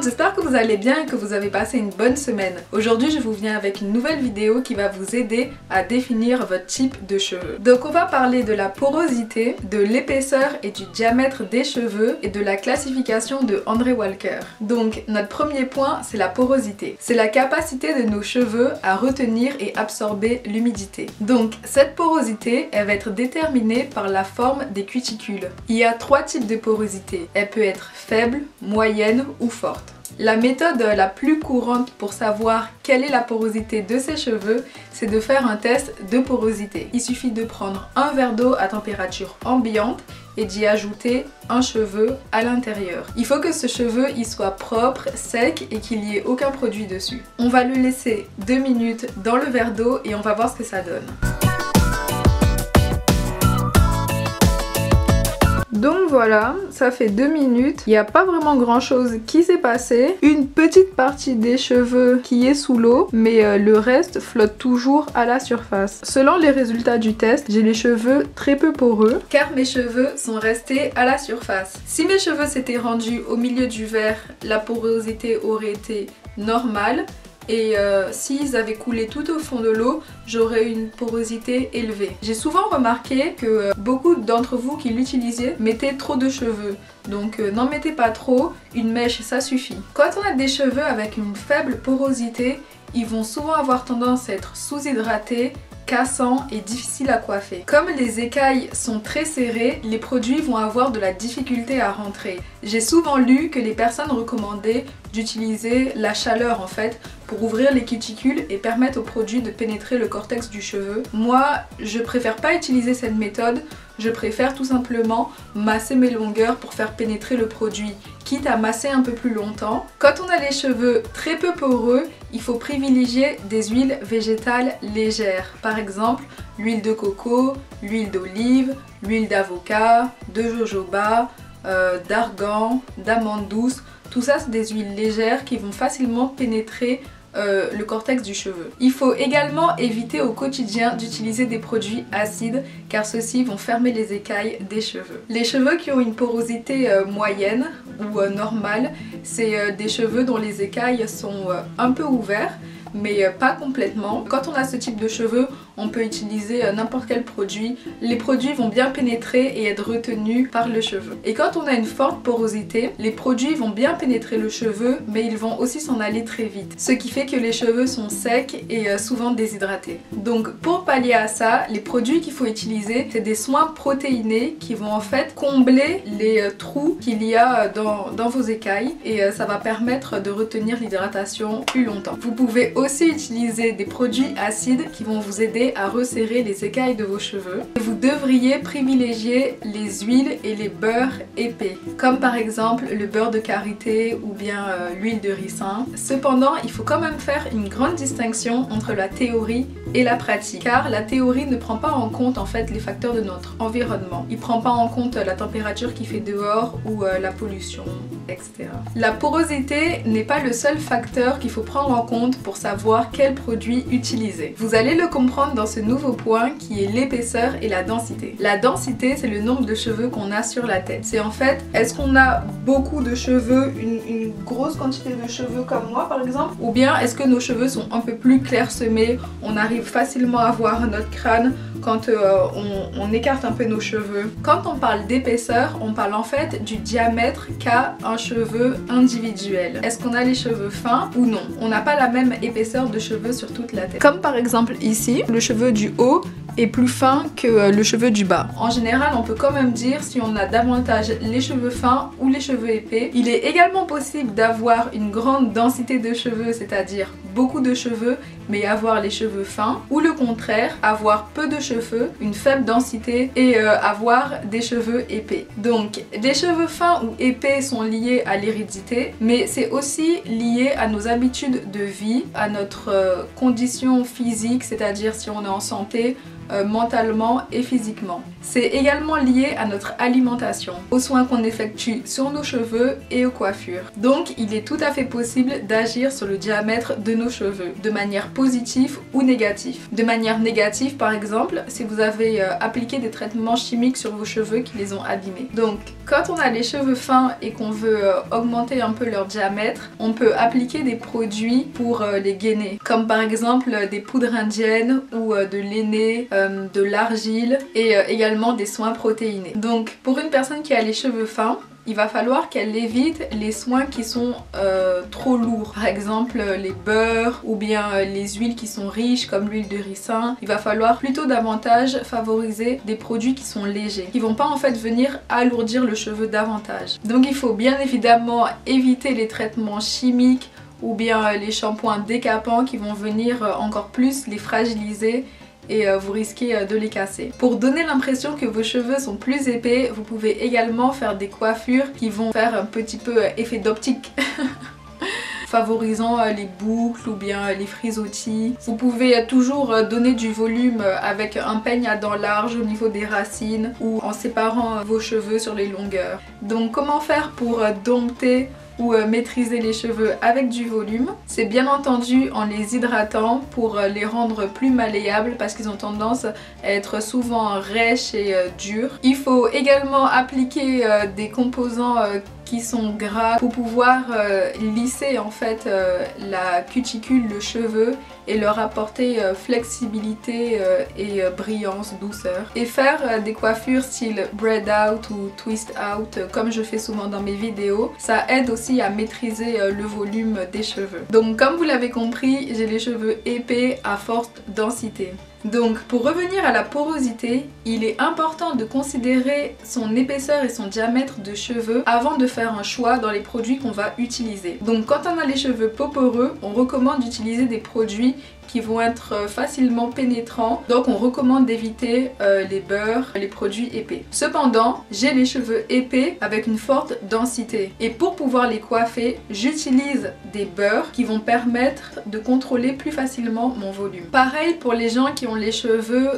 j'espère que vous allez bien et que vous avez passé une bonne semaine. Aujourd'hui, je vous viens avec une nouvelle vidéo qui va vous aider à définir votre type de cheveux. Donc on va parler de la porosité, de l'épaisseur et du diamètre des cheveux et de la classification de André Walker. Donc notre premier point, c'est la porosité. C'est la capacité de nos cheveux à retenir et absorber l'humidité. Donc cette porosité, elle va être déterminée par la forme des cuticules. Il y a trois types de porosité. Elle peut être faible, moyenne ou forte. La méthode la plus courante pour savoir quelle est la porosité de ses cheveux, c'est de faire un test de porosité. Il suffit de prendre un verre d'eau à température ambiante et d'y ajouter un cheveu à l'intérieur. Il faut que ce cheveu il soit propre, sec et qu'il n'y ait aucun produit dessus. On va le laisser 2 minutes dans le verre d'eau et on va voir ce que ça donne. Donc voilà, ça fait 2 minutes, il n'y a pas vraiment grand chose qui s'est passé. Une petite partie des cheveux qui est sous l'eau, mais le reste flotte toujours à la surface. Selon les résultats du test, j'ai les cheveux très peu poreux, car mes cheveux sont restés à la surface. Si mes cheveux s'étaient rendus au milieu du verre, la porosité aurait été normale. Et s'ils avaient coulé tout au fond de l'eau, j'aurais une porosité élevée. J'ai souvent remarqué que beaucoup d'entre vous qui l'utilisaient mettaient trop de cheveux. Donc n'en mettez pas trop, une mèche ça suffit. Quand on a des cheveux avec une faible porosité, ils vont souvent avoir tendance à être sous-hydratés, cassants et difficiles à coiffer. Comme les écailles sont très serrées, les produits vont avoir de la difficulté à rentrer. J'ai souvent lu que les personnes recommandaient d'utiliser la chaleur en fait pour ouvrir les cuticules et permettre au produit de pénétrer le cortex du cheveu. Moi, je préfère pas utiliser cette méthode, je préfère tout simplement masser mes longueurs pour faire pénétrer le produit, quitte à masser un peu plus longtemps. Quand on a les cheveux très peu poreux, il faut privilégier des huiles végétales légères. Par exemple, l'huile de coco, l'huile d'olive, l'huile d'avocat, de jojoba, d'argan, d'amande douce. Tout ça, c'est des huiles légères qui vont facilement pénétrer le cortex du cheveu. Il faut également éviter au quotidien d'utiliser des produits acides car ceux-ci vont fermer les écailles des cheveux. Les cheveux qui ont une porosité moyenne ou normale, c'est des cheveux dont les écailles sont un peu ouverts mais pas complètement. Quand on a ce type de cheveux, on peut utiliser n'importe quel produit. Les produits vont bien pénétrer et être retenus par le cheveu. Et quand on a une forte porosité, les produits vont bien pénétrer le cheveu, mais ils vont aussi s'en aller très vite. Ce qui fait que les cheveux sont secs et souvent déshydratés. Donc pour pallier à ça, les produits qu'il faut utiliser, c'est des soins protéinés qui vont en fait combler les trous qu'il y a dans vos écailles et ça va permettre de retenir l'hydratation plus longtemps. Vous pouvez aussi utiliser des produits acides qui vont vous aider à resserrer les écailles de vos cheveux. Vous devriez privilégier les huiles et les beurres épais, comme par exemple le beurre de karité ou bien l'huile de ricin. Cependant, il faut quand même faire une grande distinction entre la théorie et la pratique, car la théorie ne prend pas en compte en fait les facteurs de notre environnement. Il ne prend pas en compte la température qu'il fait dehors ou la pollution, etc. La porosité n'est pas le seul facteur qu'il faut prendre en compte pour savoir quel produit utiliser. Vous allez le comprendre dans ce nouveau point qui est l'épaisseur et la densité. La densité, c'est le nombre de cheveux qu'on a sur la tête. C'est en fait, est-ce qu'on a beaucoup de cheveux, une grosse quantité de cheveux comme moi par exemple, ou bien est-ce que nos cheveux sont un peu plus clairsemés, on arrive facilement à voir notre crâne quand on écarte un peu nos cheveux. Quand on parle d'épaisseur, on parle en fait du diamètre qu'a un cheveu individuel. Est-ce qu'on a les cheveux fins ou non? On n'a pas la même épaisseur de cheveux sur toute la tête. Comme par exemple ici, le cheveu du haut est plus fin que le cheveu du bas. En général, on peut quand même dire si on a davantage les cheveux fins ou les cheveux épais. Il est également possible d'avoir une grande densité de cheveux, c'est-à-dire beaucoup de cheveux, mais avoir les cheveux fins, ou le contraire, avoir peu de cheveux, une faible densité et avoir des cheveux épais. Donc, les cheveux fins ou épais sont liés à l'hérédité, mais c'est aussi lié à nos habitudes de vie, à notre condition physique, c'est-à-dire si on est en santé, mentalement et physiquement. C'est également lié à notre alimentation, aux soins qu'on effectue sur nos cheveux et aux coiffures. Donc il est tout à fait possible d'agir sur le diamètre de nos cheveux de manière positif ou négatif. De manière négative par exemple, si vous avez appliqué des traitements chimiques sur vos cheveux qui les ont abîmés. Donc quand on a les cheveux fins et qu'on veut augmenter un peu leur diamètre, on peut appliquer des produits pour les gainer, comme par exemple des poudres indiennes ou de l'aîné, de l'argile et également des soins protéinés. Donc pour une personne qui a les cheveux fins, il va falloir qu'elle évite les soins qui sont trop lourds. Par exemple les beurres ou bien les huiles qui sont riches comme l'huile de ricin. Il va falloir plutôt davantage favoriser des produits qui sont légers, qui vont pas en fait venir alourdir le cheveu davantage. Donc il faut bien évidemment éviter les traitements chimiques ou bien les shampoings décapants qui vont venir encore plus les fragiliser et vous risquez de les casser. Pour donner l'impression que vos cheveux sont plus épais, vous pouvez également faire des coiffures qui vont faire un petit peu effet d'optique. Favorisant les boucles ou bien les frisottis. Vous pouvez toujours donner du volume avec un peigne à dents larges au niveau des racines ou en séparant vos cheveux sur les longueurs. Donc comment faire pour dompter ou maîtriser les cheveux avec du volume? C'est bien entendu en les hydratant pour les rendre plus malléables parce qu'ils ont tendance à être souvent rêches et durs. Il faut également appliquer des composants qui sont gras pour pouvoir lisser en fait la cuticule, le cheveu et leur apporter flexibilité et brillance, douceur. Et faire des coiffures style braid out ou twist out comme je fais souvent dans mes vidéos, ça aide aussi à maîtriser le volume des cheveux. Donc comme vous l'avez compris, j'ai les cheveux épais à forte densité. Donc pour revenir à la porosité, il est important de considérer son épaisseur et son diamètre de cheveux avant de faire un choix dans les produits qu'on va utiliser. Donc quand on a les cheveux peu poreux, on recommande d'utiliser des produits qui vont être facilement pénétrants, donc on recommande d'éviter les beurres, les produits épais. Cependant, j'ai les cheveux épais avec une forte densité et pour pouvoir les coiffer, j'utilise des beurres qui vont permettre de contrôler plus facilement mon volume. Pareil pour les gens qui ont les cheveux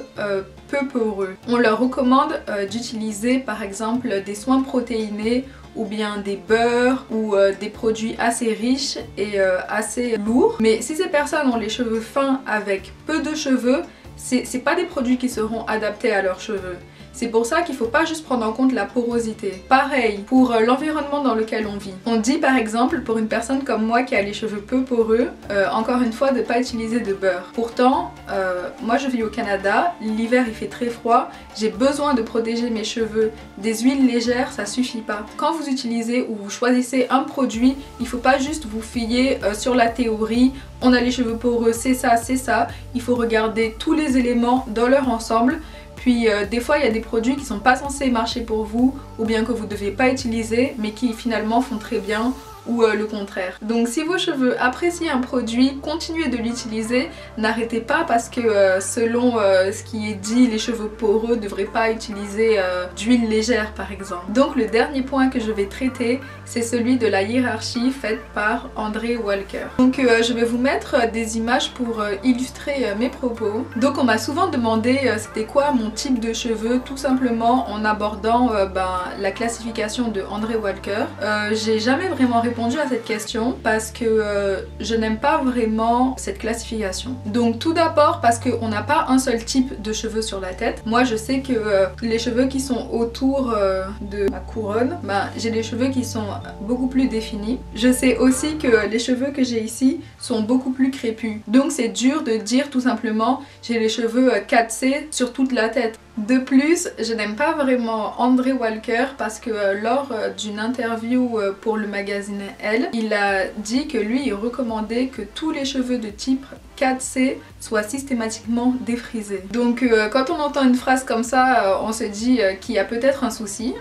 peu poreux. On leur recommande d'utiliser par exemple des soins protéinés ou bien des beurres ou des produits assez riches et assez lourds. Mais si ces personnes ont les cheveux fins avec peu de cheveux, c'est pas des produits qui seront adaptés à leurs cheveux. C'est pour ça qu'il ne faut pas juste prendre en compte la porosité. Pareil pour l'environnement dans lequel on vit. On dit par exemple pour une personne comme moi qui a les cheveux peu poreux, encore une fois de ne pas utiliser de beurre. Pourtant, moi je vis au Canada, l'hiver il fait très froid, j'ai besoin de protéger mes cheveux. Des huiles légères ça suffit pas. Quand vous utilisez ou vous choisissez un produit, il ne faut pas juste vous fier sur la théorie. On a les cheveux poreux, c'est ça, c'est ça. Il faut regarder tous les éléments dans leur ensemble. Puis des fois il y a des produits qui sont pas censés marcher pour vous ou bien que vous ne devez pas utiliser mais qui finalement font très bien ou le contraire. Donc si vos cheveux apprécient un produit, continuez de l'utiliser, n'arrêtez pas parce que selon ce qui est dit, les cheveux poreux ne devraient pas utiliser d'huile légère par exemple. Donc le dernier point que je vais traiter, c'est celui de la hiérarchie faite par André Walker. Donc je vais vous mettre des images pour illustrer mes propos. Donc on m'a souvent demandé c'était quoi mon type de cheveux, tout simplement en abordant la classification de André Walker. J'ai jamais vraiment répondu à cette question parce que je n'aime pas vraiment cette classification. Donc tout d'abord parce qu'on n'a pas un seul type de cheveux sur la tête. Moi je sais que les cheveux qui sont autour de ma couronne, j'ai des cheveux qui sont beaucoup plus définis. Je sais aussi que les cheveux que j'ai ici sont beaucoup plus crépus. Donc c'est dur de dire tout simplement j'ai les cheveux 4C sur toute la tête. De plus, je n'aime pas vraiment André Walker parce que lors d'une interview pour le magazine Elle, il a dit que lui il recommandait que tous les cheveux de type 4C soient systématiquement défrisés. Donc quand on entend une phrase comme ça, on se dit qu'il y a peut-être un souci.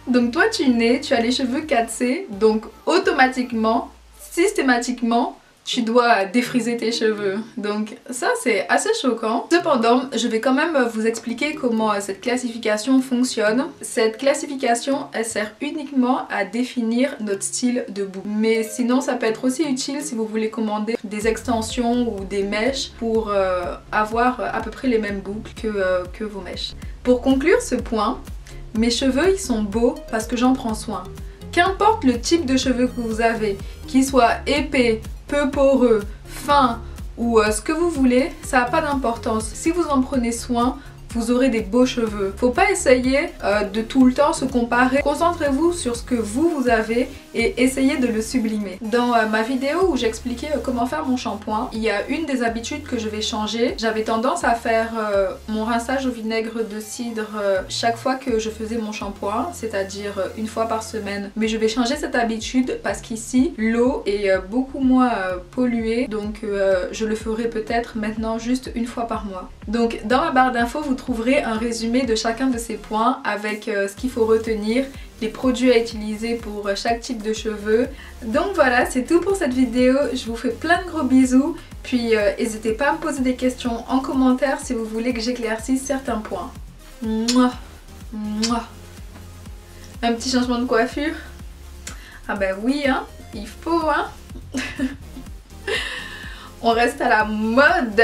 Donc toi tu nais, tu as les cheveux 4C, donc automatiquement, systématiquement, tu dois défriser tes cheveux. Donc ça c'est assez choquant. Cependant, je vais quand même vous expliquer comment cette classification fonctionne. Cette classification, elle sert uniquement à définir notre style de boucle. Mais sinon, ça peut être aussi utile si vous voulez commander des extensions ou des mèches pour avoir à peu près les mêmes boucles que vos mèches. Pour conclure ce point, mes cheveux ils sont beaux parce que j'en prends soin. Qu'importe le type de cheveux que vous avez, qu'ils soient épais, peu poreux, fins ou ce que vous voulez, ça n'a pas d'importance. Si vous en prenez soin, vous aurez des beaux cheveux. Faut pas essayer de tout le temps se comparer. Concentrez-vous sur ce que vous avez et essayez de le sublimer. Dans ma vidéo où j'expliquais comment faire mon shampoing, il y a une des habitudes que je vais changer. J'avais tendance à faire mon rinçage au vinaigre de cidre chaque fois que je faisais mon shampoing, c'est-à-dire une fois par semaine. Mais je vais changer cette habitude parce qu'ici, l'eau est beaucoup moins polluée, donc je le ferai peut-être maintenant juste une fois par mois. Donc dans ma barre d'infos, vous trouverez un résumé de chacun de ces points avec ce qu'il faut retenir, les produits à utiliser pour chaque type de cheveux. Donc voilà, c'est tout pour cette vidéo. Je vous fais plein de gros bisous. Puis n'hésitez pas à me poser des questions en commentaire si vous voulez que j'éclaircisse certains points. Mouah, mouah. Un petit changement de coiffure? Ah ben oui, hein, il faut, hein. On reste à la mode.